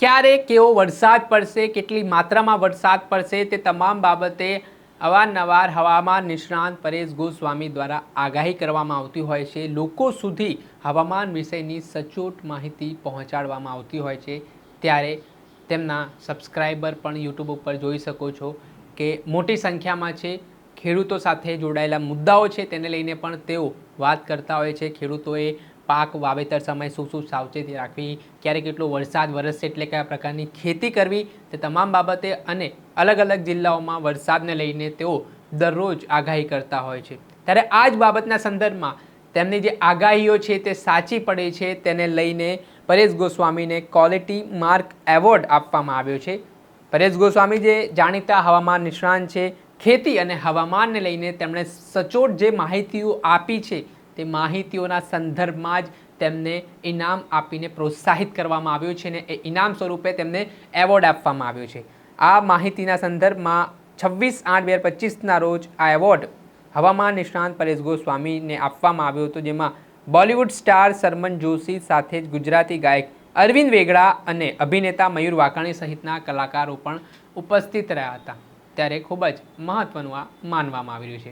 ક્યારે કેવો વરસાદ પડશે, કેટલી માત્રામાં વરસાદ પડશે તે તમામ બાબતે અવારનવાર હવામાન નિષ્ણાંત પરેશ ગોસ્વામી દ્વારા આગાહી કરવામાં આવતી હોય છે। લોકો સુધી હવામાન વિશેની સચોટ માહિતી પહોંચાડવામાં આવતી હોય છે। ત્યારે તેમના સબસ્ક્રાઈબર પણ યુટ્યુબ ઉપર જોઈ શકો છો કે મોટી સંખ્યામાં છે। ખેડૂતો સાથે જોડાયેલા મુદ્દાઓ છે તેને લઈને પણ તેઓ વાત કરતા હોય છે। ખેડૂતોએ પાક વાવેતર સમય શું શું સાવચેતી રાખવી, ક્યારે કેટલો વરસાદ વરસશે એટલે કયા પ્રકારની ખેતી કરવી, તે તમામ બાબતે અને અલગ અલગ જિલ્લાઓમાં વરસાદને લઈને તેઓ દરરોજ આગાહી કરતા હોય છે। ત્યારે આ જ બાબતના સંદર્ભમાં તેમની જે આગાહીઓ છે તે સાચી પડે છે તેને લઈને પરેશ ગોસ્વામીને ક્વોલિટી માર્ક એવોર્ડ આપવામાં આવ્યો છે। પરેશ ગોસ્વામી જે જાણીતા હવામાન નિષ્ણાંત છે, ખેતી અને હવામાનને લઈને તેમણે સચોટ જે માહિતીઓ આપી છે તે માહિતીઓના સંદર્ભમાં જ તેમને ઇનામ આપીને પ્રોત્સાહિત કરવામાં આવ્યું છે અને એ ઇનામ સ્વરૂપે તેમને એવોર્ડ આપવામાં આવ્યો છે। આ માહિતીના સંદર્ભમાં 26/8/2025ના રોજ આ એવોર્ડ હવામાન નિષ્ણાંત પરેશ ગોસ્વામીને આપવામાં આવ્યો હતો, જેમાં બોલિવૂડ સ્ટાર સરમન જોશી સાથે જ ગુજરાતી ગાયક અરવિંદ વેગડા અને અભિનેતા મયુર વાકાણી સહિતના કલાકારો પણ ઉપસ્થિત રહ્યા હતા। ત્યારે ખૂબ જ મહત્વનું આ માનવામાં આવી રહ્યું છે।